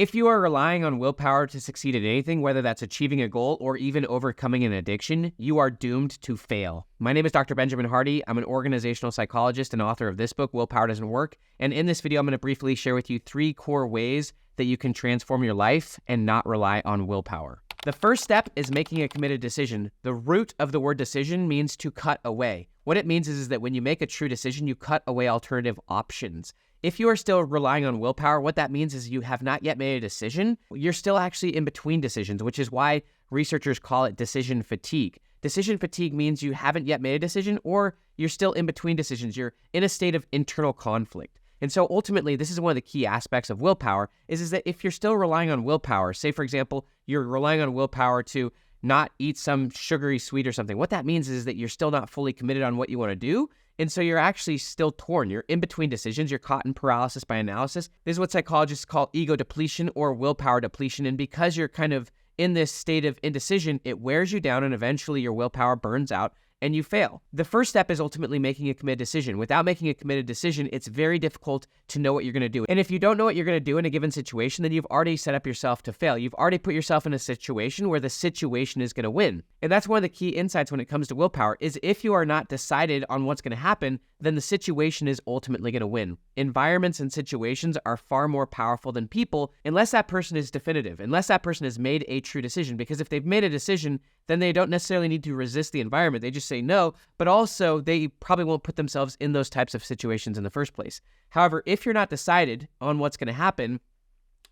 If you are relying on willpower to succeed at anything, whether that's achieving a goal or even overcoming an addiction, you are doomed to fail. My name is Dr. Benjamin Hardy. I'm an organizational psychologist and author of this book, Willpower Doesn't Work. And in this video, I'm going to briefly share with you 3 core ways that you can transform your life and not rely on willpower. The first step is making a committed decision. The root of the word decision means to cut away. What it means is that when you make a true decision, you cut away alternative options. If you are still relying on willpower, what that means is you have not yet made a decision. You're still actually in between decisions, which is why researchers call it decision fatigue. Decision fatigue means you haven't yet made a decision or you're still in between decisions. You're in a state of internal conflict. And so ultimately, this is one of the key aspects of willpower is that if you're still relying on willpower, say, for example, you're relying on willpower to not eat some sugary sweet or something, what that means is that you're still not fully committed on what you want to do. And so you're actually still torn. You're in between decisions. You're caught in paralysis by analysis. This is what psychologists call ego depletion or willpower depletion. And because you're kind of in this state of indecision, it wears you down and eventually your willpower burns out and you fail. The first step is ultimately making a committed decision. Without making a committed decision, it's very difficult to know what you're going to do. And if you don't know what you're going to do in a given situation, then you've already set up yourself to fail. You've already put yourself in a situation where the situation is going to win. And that's one of the key insights when it comes to willpower is if you are not decided on what's going to happen, then the situation is ultimately going to win. Environments and situations are far more powerful than people unless that person is definitive, unless that person has made a true decision. Because if they've made a decision, then they don't necessarily need to resist the environment. They just say no, but also they probably won't put themselves in those types of situations in the first place. However, if you're not decided on what's going to happen,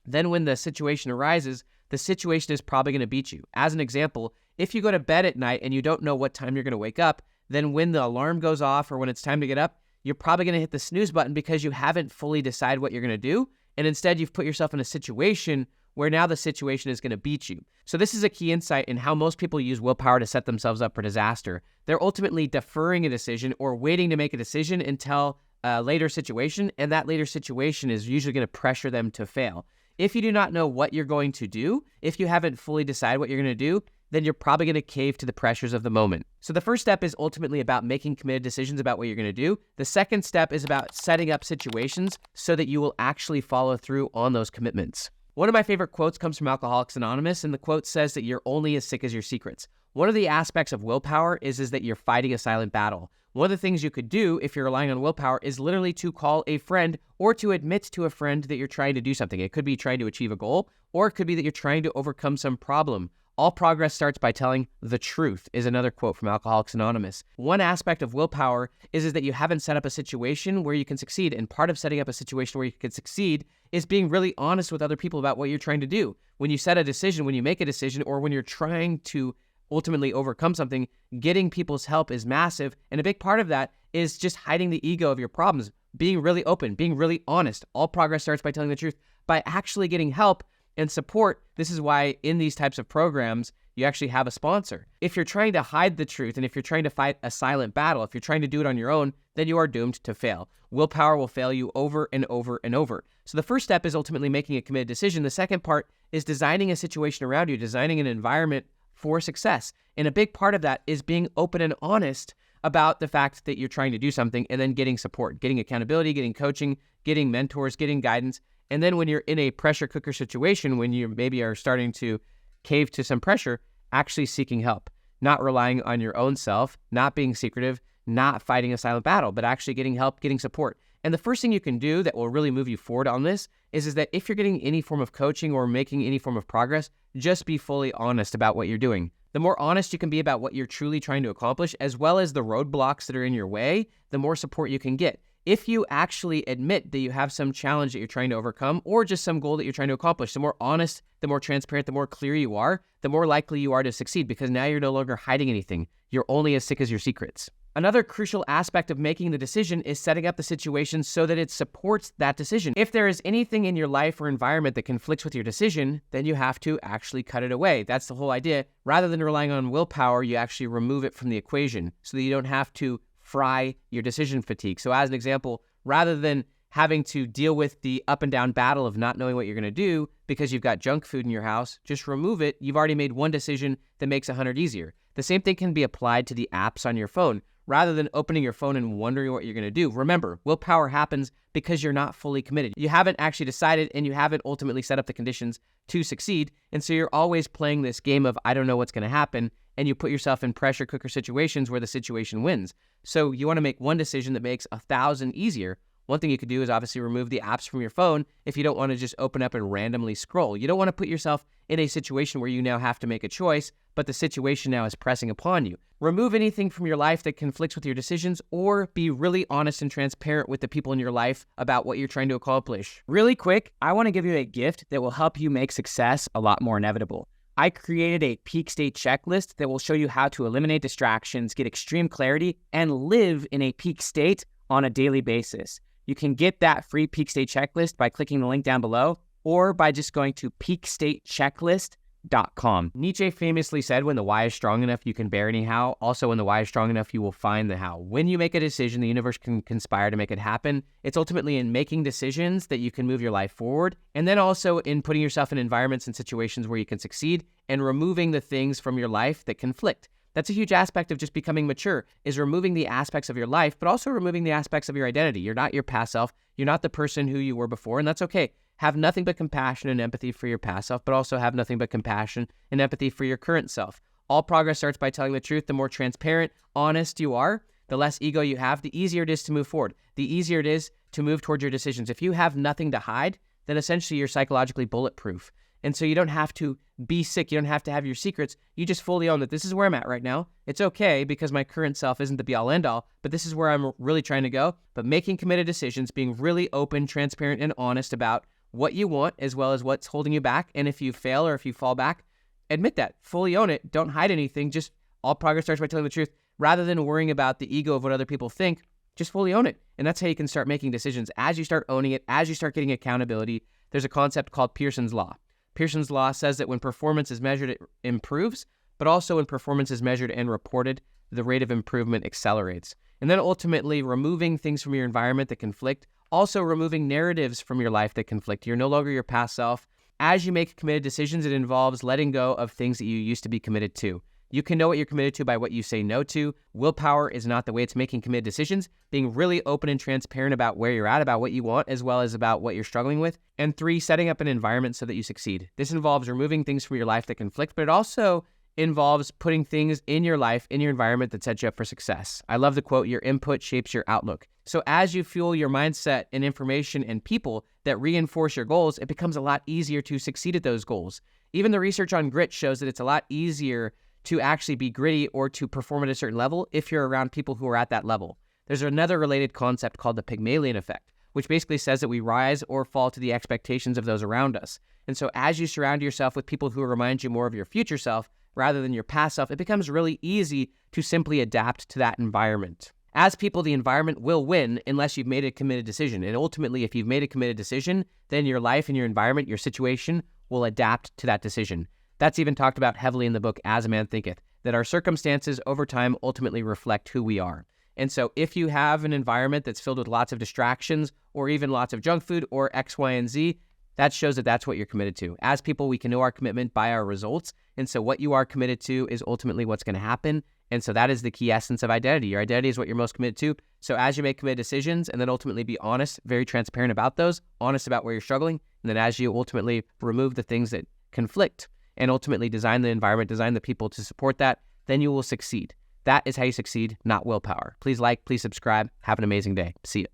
then when the situation arises, the situation is probably going to beat you. As an example, if you go to bed at night and you don't know what time you're going to wake up, then when the alarm goes off or when it's time to get up, you're probably going to hit the snooze button because you haven't fully decided what you're going to do. And instead, you've put yourself in a situation where now the situation is going to beat you. So this is a key insight in how most people use willpower to set themselves up for disaster. They're ultimately deferring a decision or waiting to make a decision until a later situation, and that later situation is usually going to pressure them to fail. If you do not know what you're going to do, if you haven't fully decided what you're going to do, then you're probably going to cave to the pressures of the moment. So the first step is ultimately about making committed decisions about what you're going to do. The second step is about setting up situations so that you will actually follow through on those commitments. One of my favorite quotes comes from Alcoholics Anonymous, and the quote says that you're only as sick as your secrets. One of the aspects of willpower is that you're fighting a silent battle. One of the things you could do if you're relying on willpower is literally to call a friend or to admit to a friend that you're trying to do something. It could be trying to achieve a goal, or it could be that you're trying to overcome some problem. All progress starts by telling the truth is another quote from Alcoholics Anonymous. One aspect of willpower is that you haven't set up a situation where you can succeed. And part of setting up a situation where you can succeed is being really honest with other people about what you're trying to do. When you set a decision, when you make a decision, or when you're trying to ultimately overcome something, getting people's help is massive. And a big part of that is just hiding the ego of your problems, being really open, being really honest. All progress starts by telling the truth. By actually getting help and support, this is why in these types of programs, you actually have a sponsor. If you're trying to hide the truth and if you're trying to fight a silent battle, if you're trying to do it on your own, then you are doomed to fail. Willpower will fail you over and over and over. So the first step is ultimately making a committed decision. The second part is designing a situation around you, designing an environment for success. And a big part of that is being open and honest about the fact that you're trying to do something and then getting support, getting accountability, getting coaching, getting mentors, getting guidance. And then when you're in a pressure cooker situation, when you maybe are starting to cave to some pressure, actually seeking help, not relying on your own self, not being secretive, not fighting a silent battle, but actually getting help, getting support. And the first thing you can do that will really move you forward on this is that if you're getting any form of coaching or making any form of progress, just be fully honest about what you're doing. The more honest you can be about what you're truly trying to accomplish, as well as the roadblocks that are in your way, the more support you can get. If you actually admit that you have some challenge that you're trying to overcome or just some goal that you're trying to accomplish, the more honest, the more transparent, the more clear you are, the more likely you are to succeed because now you're no longer hiding anything. You're only as sick as your secrets. Another crucial aspect of making the decision is setting up the situation so that it supports that decision. If there is anything in your life or environment that conflicts with your decision, then you have to actually cut it away. That's the whole idea. Rather than relying on willpower, you actually remove it from the equation so that you don't have to fry your decision fatigue. So as an example, rather than having to deal with the up and down battle of not knowing what you're going to do because you've got junk food in your house, just remove it. You've already made one decision that makes 100 easier. The same thing can be applied to the apps on your phone. rather than opening your phone and wondering what you're going to do. Remember, willpower happens because you're not fully committed. You haven't actually decided and you haven't ultimately set up the conditions to succeed. And so you're always playing this game of, I don't know what's going to happen. And you put yourself in pressure cooker situations where the situation wins. So you want to make one decision that makes 1,000 easier. One thing you could do is obviously remove the apps from your phone if you don't want to just open up and randomly scroll. You don't want to put yourself in a situation where you now have to make a choice, but the situation now is pressing upon you. Remove anything from your life that conflicts with your decisions, or be really honest and transparent with the people in your life about what you're trying to accomplish. Really quick, I want to give you a gift that will help you make success a lot more inevitable. I created a peak state checklist that will show you how to eliminate distractions, get extreme clarity, and live in a peak state on a daily basis. You can get that free peak state checklist by clicking the link down below or by just going to peakstatechecklist.com. Nietzsche famously said, when the why is strong enough, you can bear anyhow. Also, when the why is strong enough, you will find the how. When you make a decision, the universe can conspire to make it happen. It's ultimately in making decisions that you can move your life forward. And then also in putting yourself in environments and situations where you can succeed and removing the things from your life that conflict. That's a huge aspect of just becoming mature, is removing the aspects of your life, but also removing the aspects of your identity. You're not your past self. You're not the person who you were before, and that's okay. Have nothing but compassion and empathy for your past self, but also have nothing but compassion and empathy for your current self. All progress starts by telling the truth. The more transparent, honest you are, the less ego you have, the easier it is to move forward. The easier it is to move towards your decisions. If you have nothing to hide, then essentially you're psychologically bulletproof. And so you don't have to be sick. You don't have to have your secrets. You just fully own that this is where I'm at right now. It's okay because my current self isn't the be all end all, but this is where I'm really trying to go. But making committed decisions, being really open, transparent, and honest about what you want as well as what's holding you back. And if you fail or if you fall back, admit that. Fully own it. Don't hide anything. Just all progress starts by telling the truth. Rather than worrying about the ego of what other people think, just fully own it. And that's how you can start making decisions. As you start owning it, as you start getting accountability, there's a concept called Pearson's Law. Pearson's Law says that when performance is measured, it improves, but also when performance is measured and reported, the rate of improvement accelerates. And then ultimately removing things from your environment that conflict, also removing narratives from your life that conflict. You're no longer your past self. As you make committed decisions, it involves letting go of things that you used to be committed to. You can know what you're committed to by what you say no to. Willpower is not the way. It's making committed decisions, being really open and transparent about where you're at, about what you want, as well as about what you're struggling with. And 3, setting up an environment so that you succeed. This involves removing things from your life that conflict, but it also involves putting things in your life, in your environment that sets you up for success. I love the quote, your input shapes your outlook. So as you fuel your mindset and information and people that reinforce your goals, it becomes a lot easier to succeed at those goals. Even the research on grit shows that it's a lot easier to actually be gritty or to perform at a certain level if you're around people who are at that level. There's another related concept called the Pygmalion effect, which basically says that we rise or fall to the expectations of those around us. And so as you surround yourself with people who remind you more of your future self rather than your past self, it becomes really easy to simply adapt to that environment. As people, the environment will win unless you've made a committed decision. And ultimately, if you've made a committed decision, then your life and your environment, your situation will adapt to that decision. That's even talked about heavily in the book, As a Man Thinketh, that our circumstances over time ultimately reflect who we are. And so if you have an environment that's filled with lots of distractions or even lots of junk food or X, Y, and Z, that shows that that's what you're committed to. As people, we can know our commitment by our results. And so what you are committed to is ultimately what's going to happen. And so that is the key essence of identity. Your identity is what you're most committed to. So as you make committed decisions and then ultimately be honest, very transparent about those, honest about where you're struggling, and then as you ultimately remove the things that conflict, and ultimately design the environment, design the people to support that, then you will succeed. That is how you succeed, not willpower. Please like, please subscribe. Have an amazing day. See you.